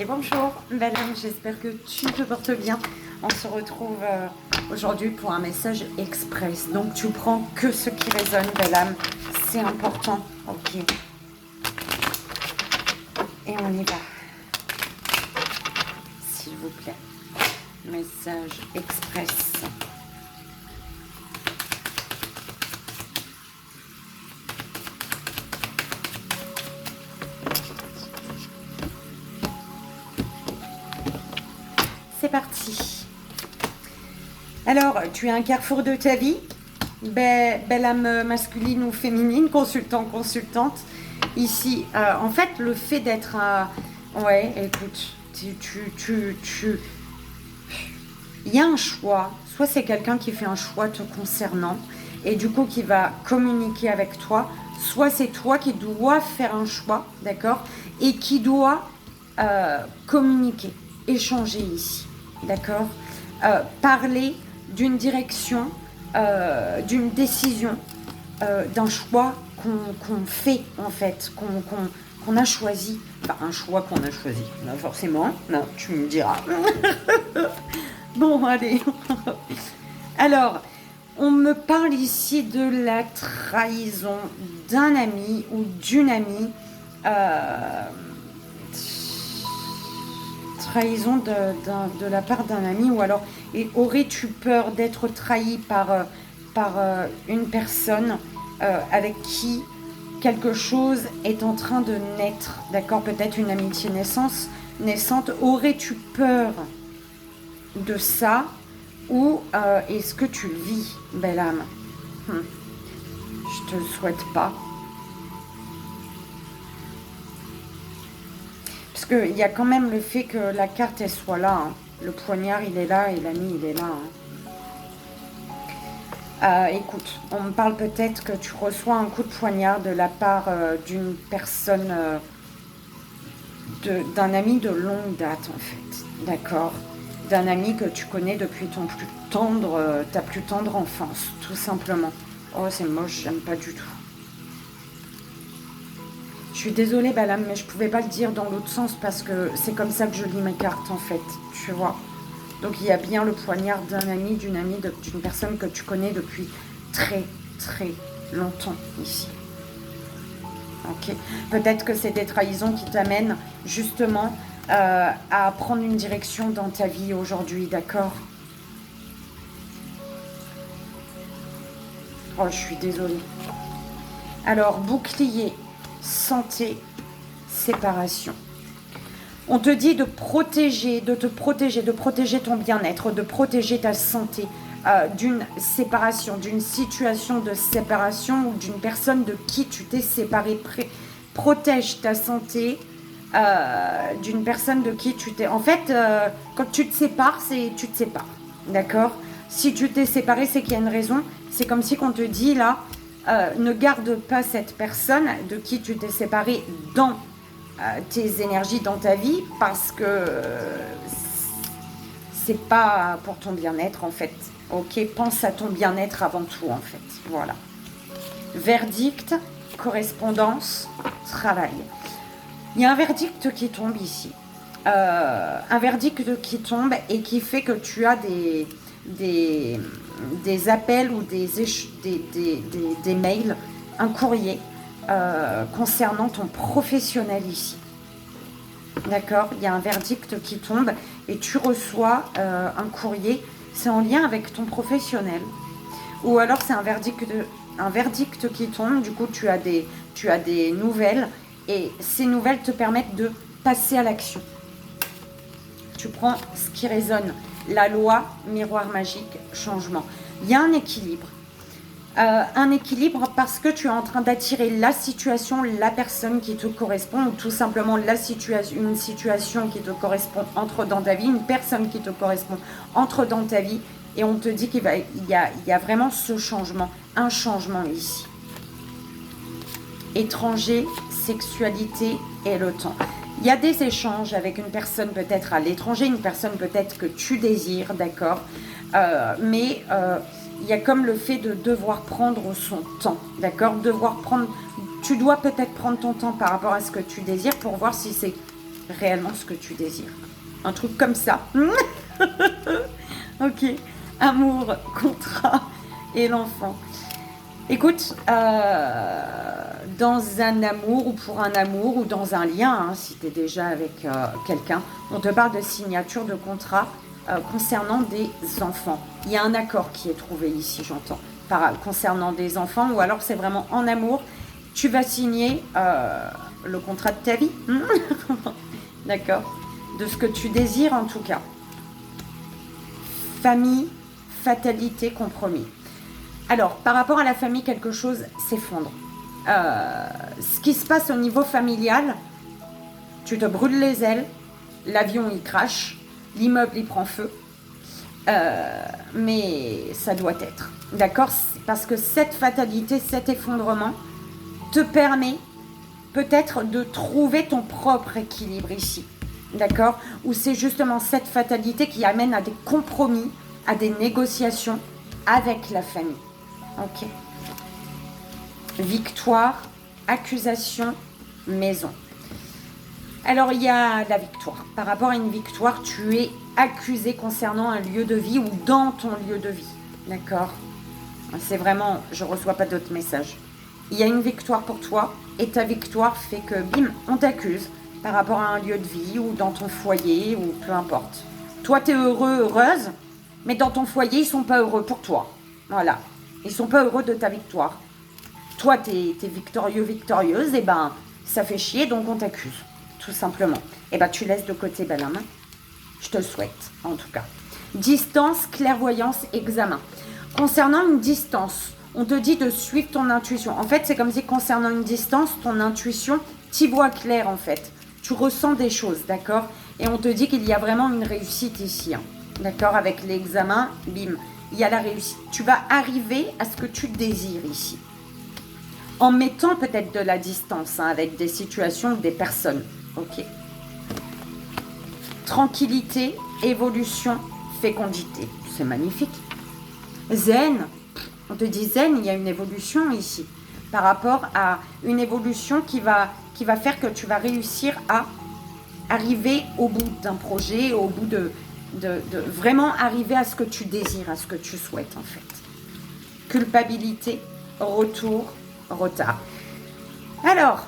Et bonjour, belle âme, j'espère que tu te portes bien. On se retrouve aujourd'hui pour un message express. Donc tu prends que ce qui résonne, belle âme. C'est important, ok. Et on y va. S'il vous plaît. Message express. C'est parti. Alors, tu es un carrefour de ta vie, belle âme masculine ou féminine, consultant, consultante. Ici, en fait, le fait d'être un... Ouais, écoute, il y a un choix. Soit c'est quelqu'un qui fait un choix te concernant et du coup qui va communiquer avec toi. Soit c'est toi qui dois faire un choix, d'accord, et qui doit communiquer, échanger ici, d'accord, parler d'une direction, d'une décision, d'un choix qu'on fait en fait, qu'on a choisi. Enfin, un choix qu'on a choisi, non, forcément, non, tu me diras. Bon, allez. Alors, on me parle ici de la trahison d'un ami ou d'une amie. Trahison de la part d'un ami, ou alors aurais-tu peur d'être trahi par une personne avec qui quelque chose est en train de naître, d'accord, peut-être une amitié naissante, aurais-tu peur de ça, ou est-ce que tu le vis, belle âme? Je te le souhaite pas. Parce qu'il y a quand même le fait que la carte, elle soit là. Hein. Le poignard, il est là et l'ami, il est là. Hein. Écoute, on me parle peut-être que tu reçois un coup de poignard de la part d'une personne, d'un ami de longue date, en fait. D'accord? D'un ami que tu connais depuis ta plus tendre enfance, tout simplement. Oh, c'est moche, j'aime pas du tout. Je suis désolée, Balam, mais je pouvais pas le dire dans l'autre sens parce que c'est comme ça que je lis mes cartes, en fait, tu vois. Donc, il y a bien le poignard d'un ami, d'une personne que tu connais depuis très, très longtemps ici. Ok. Peut-être que c'est des trahisons qui t'amènent justement à prendre une direction dans ta vie aujourd'hui, d'accord? Oh, je suis désolée. Alors, bouclier, santé, séparation. On te dit de te protéger, de protéger ton bien-être, de protéger ta santé d'une séparation, d'une situation de séparation ou d'une personne de qui tu t'es séparé. Protège ta santé d'une personne de qui tu t'es... En fait, quand tu te sépares, tu te sépares, d'accord? Si tu t'es séparé, c'est qu'il y a une raison. C'est comme si on te dit là, ne garde pas cette personne de qui tu t'es séparé dans tes énergies, dans ta vie, parce que c'est pas pour ton bien-être en fait. Ok, pense à ton bien-être avant tout en fait. Voilà. Verdict, correspondance, travail. Il y a un verdict qui tombe ici. Un verdict qui tombe et qui fait que tu as des appels ou des mails, un courrier concernant ton professionnel ici. D'accord? Il y a un verdict qui tombe et tu reçois un courrier. C'est en lien avec ton professionnel. Ou alors c'est un verdict qui tombe. Du coup, tu as des nouvelles et ces nouvelles te permettent de passer à l'action. Tu prends ce qui résonne. La loi, miroir magique, changement. Il y a un équilibre. Un équilibre parce que tu es en train d'attirer la situation, la personne qui te correspond, ou tout simplement une situation qui te correspond entre dans ta vie, une personne qui te correspond entre dans ta vie, et on te dit qu'il y a vraiment ce changement, un changement ici. Étranger, sexualité et le temps. Il y a des échanges avec une personne peut-être à l'étranger, une personne peut-être que tu désires, d'accord, mais il y a comme le fait de devoir prendre son temps, d'accord, tu dois peut-être prendre ton temps par rapport à ce que tu désires pour voir si c'est réellement ce que tu désires. Un truc comme ça. Ok. Amour, contrat et l'enfant. Écoute, dans un amour ou pour un amour ou dans un lien, hein, si tu es déjà avec quelqu'un, on te parle de signature de contrat concernant des enfants. Il y a un accord qui est trouvé ici, j'entends, concernant des enfants, ou alors c'est vraiment en amour. Tu vas signer le contrat de ta vie. D'accord. De ce que tu désires en tout cas. Famille, fatalité, compromis. Alors, par rapport à la famille, quelque chose s'effondre. Ce qui se passe au niveau familial, tu te brûles les ailes, l'avion il crache, l'immeuble il prend feu, mais ça doit être. D'accord? Parce que cette fatalité, cet effondrement te permet peut-être de trouver ton propre équilibre ici. D'accord? Ou c'est justement cette fatalité qui amène à des compromis, à des négociations avec la famille. Ok. Victoire, accusation, maison. Alors, il y a la victoire. Par rapport à une victoire, tu es accusé concernant un lieu de vie ou dans ton lieu de vie. D'accord? C'est vraiment, je ne reçois pas d'autres messages. Il y a une victoire pour toi et ta victoire fait que, bim, on t'accuse par rapport à un lieu de vie ou dans ton foyer ou peu importe. Toi, tu es heureux, heureuse, mais dans ton foyer, ils ne sont pas heureux pour toi. Voilà. Ils ne sont pas heureux de ta victoire. Toi, tu es victorieux, victorieuse, et ben, ça fait chier, donc on t'accuse, tout simplement. Et ben, tu laisses de côté, belle main. Je te le souhaite, en tout cas. Distance, clairvoyance, examen. Concernant une distance, on te dit de suivre ton intuition. En fait, c'est comme si concernant une distance, ton intuition, t'y vois clair, en fait. Tu ressens des choses, d'accord? Et on te dit qu'il y a vraiment une réussite ici, hein. D'accord? Avec l'examen, bim. Il y a la réussite. Tu vas arriver à ce que tu désires ici. En mettant peut-être de la distance, hein, avec des situations ou des personnes. Ok. Tranquillité, évolution, fécondité. C'est magnifique. Zen. On te dit zen, il y a une évolution ici. Par rapport à une évolution qui va faire que tu vas réussir à arriver au bout d'un projet, au bout de vraiment arriver à ce que tu désires, à ce que tu souhaites en fait. Culpabilité, retour, retard. Alors,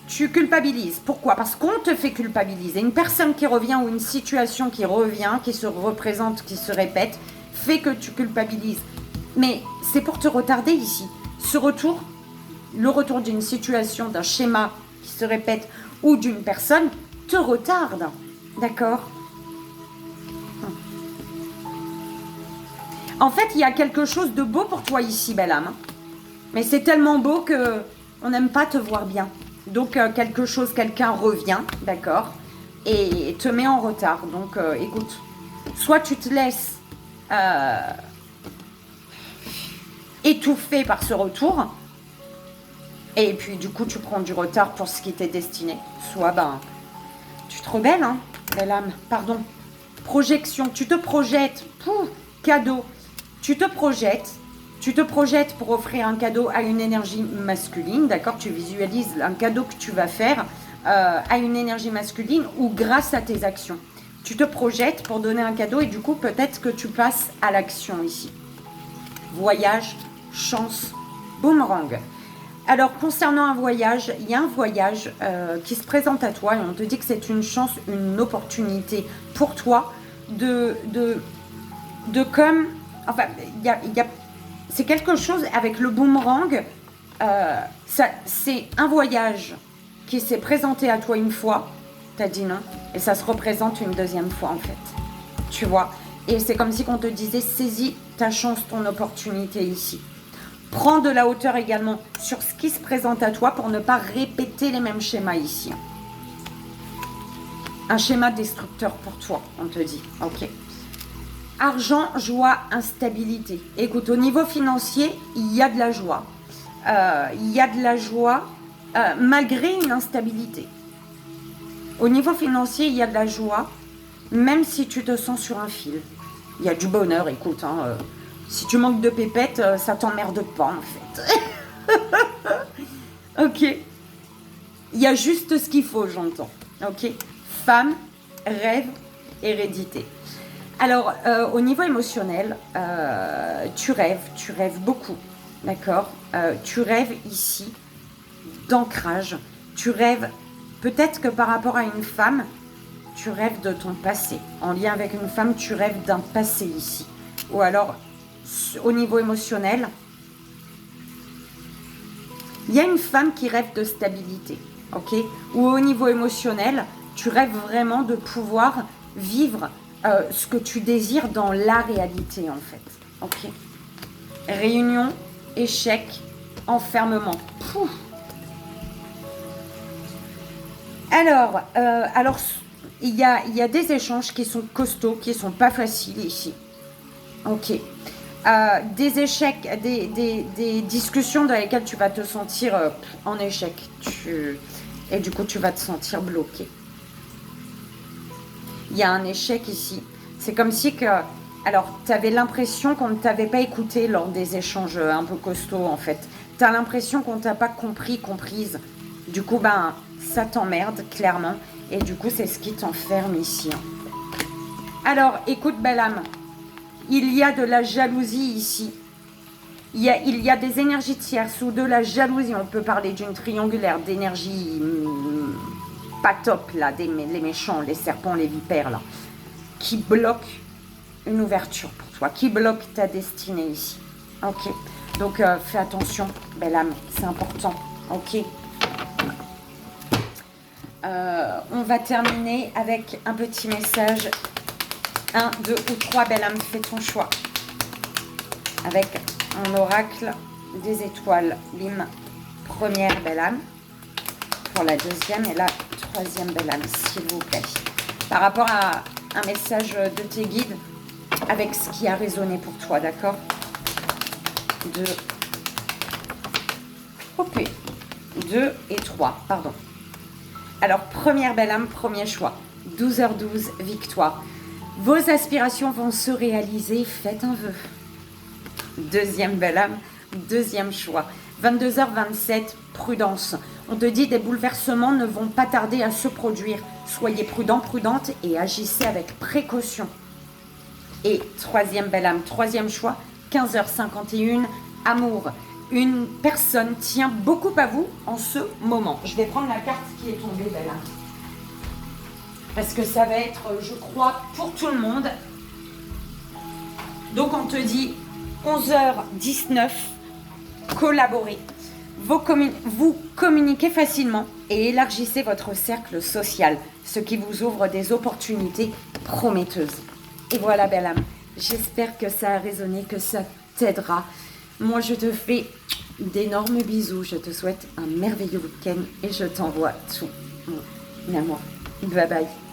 tu culpabilises. Pourquoi? Parce qu'on te fait culpabiliser. Une personne qui revient ou une situation qui revient, qui se représente, qui se répète, fait que tu culpabilises. Mais c'est pour te retarder ici. Ce retour, le retour d'une situation, d'un schéma qui se répète ou d'une personne, te retarde. D'accord? En fait, il y a quelque chose de beau pour toi ici, belle âme. Mais c'est tellement beau que on n'aime pas te voir bien. Donc, quelqu'un revient, d'accord, et te met en retard. Donc, écoute, soit tu te laisses étouffer par ce retour, et puis du coup, tu prends du retard pour ce qui t'est destiné. Soit, tu te rebelles, hein, belle âme, pardon. Projection, tu te projettes, cadeau. Tu te projettes pour offrir un cadeau à une énergie masculine, d'accord? Tu visualises un cadeau que tu vas faire à une énergie masculine ou grâce à tes actions. Tu te projettes pour donner un cadeau et du coup, peut-être que tu passes à l'action ici. Voyage, chance, boomerang. Alors, concernant un voyage, il y a un voyage qui se présente à toi et on te dit que c'est une chance, une opportunité pour toi de comme... Enfin, c'est quelque chose avec le boomerang. C'est un voyage qui s'est présenté à toi une fois. T'as dit non. Et ça se représente une deuxième fois, en fait. Tu vois. Et c'est comme si on te disait, saisis ta chance, ton opportunité ici. Prends de la hauteur également sur ce qui se présente à toi pour ne pas répéter les mêmes schémas ici. Un schéma destructeur pour toi, on te dit. Ok. Argent, joie, instabilité. Écoute, au niveau financier, il y a de la joie. Il y a de la joie malgré une instabilité. Au niveau financier, il y a de la joie, même si tu te sens sur un fil. Il y a du bonheur, écoute. Hein, si tu manques de pépettes, ça t'emmerde pas, en fait. Ok. Il y a juste ce qu'il faut, j'entends. Ok. Femme, rêve, hérédité. Alors, au niveau émotionnel, tu rêves beaucoup, d'accord. Tu rêves ici d'ancrage. Tu rêves, peut-être que par rapport à une femme, tu rêves de ton passé. En lien avec une femme, tu rêves d'un passé ici. Ou alors, au niveau émotionnel, il y a une femme qui rêve de stabilité, ok. Ou au niveau émotionnel, tu rêves vraiment de pouvoir vivre ce que tu désires dans la réalité, en fait, ok. Réunion, échec, enfermement. Pouf. Alors, il y a des échanges qui sont costauds, qui sont pas faciles ici. Ok. Des échecs, des discussions dans lesquelles tu vas te sentir en échec. Et du coup, tu vas te sentir bloqué. Il y a un échec ici. C'est comme si que... Alors, tu avais l'impression qu'on ne t'avait pas écouté lors des échanges un peu costauds, en fait. Tu as l'impression qu'on ne t'a pas comprise. Du coup, ben, ça t'emmerde, clairement. Et du coup, c'est ce qui t'enferme ici. Alors, écoute, belle âme. Il y a de la jalousie ici. Il y a des énergies tierces ou de la jalousie. On peut parler d'une triangulaire d'énergie pas top, là, les méchants, les serpents, les vipères, là, qui bloquent une ouverture pour toi, qui bloquent ta destinée ici. Ok. Donc, fais attention, belle âme, c'est important. Ok. On va terminer avec un petit message. 1, 2 ou 3, belle âme, fais ton choix. Avec un oracle des étoiles, Lime, première belle âme. Pour la deuxième et la troisième belle âme, s'il vous plaît. Par rapport à un message de tes guides, avec ce qui a résonné pour toi, d'accord. 2. Ok. 2 et 3, pardon. Alors, première belle âme, premier choix. 12h12, victoire. Vos aspirations vont se réaliser, faites un vœu. Deuxième belle âme, deuxième choix. 22h27, prudence. On te dit des bouleversements ne vont pas tarder à se produire. Soyez prudent, prudente et agissez avec précaution. Et troisième belle âme, troisième choix, 15h51, amour. Une personne tient beaucoup à vous en ce moment. Je vais prendre la carte qui est tombée, belle âme. Parce que ça va être, je crois, pour tout le monde. Donc on te dit 11h19, collaborez. Vous communiquez facilement et élargissez votre cercle social, ce qui vous ouvre des opportunités prometteuses. Et voilà, belle âme, j'espère que ça a résonné, que ça t'aidera. Moi, je te fais d'énormes bisous. Je te souhaite un merveilleux week-end et je t'envoie tout mon amour. Bye bye.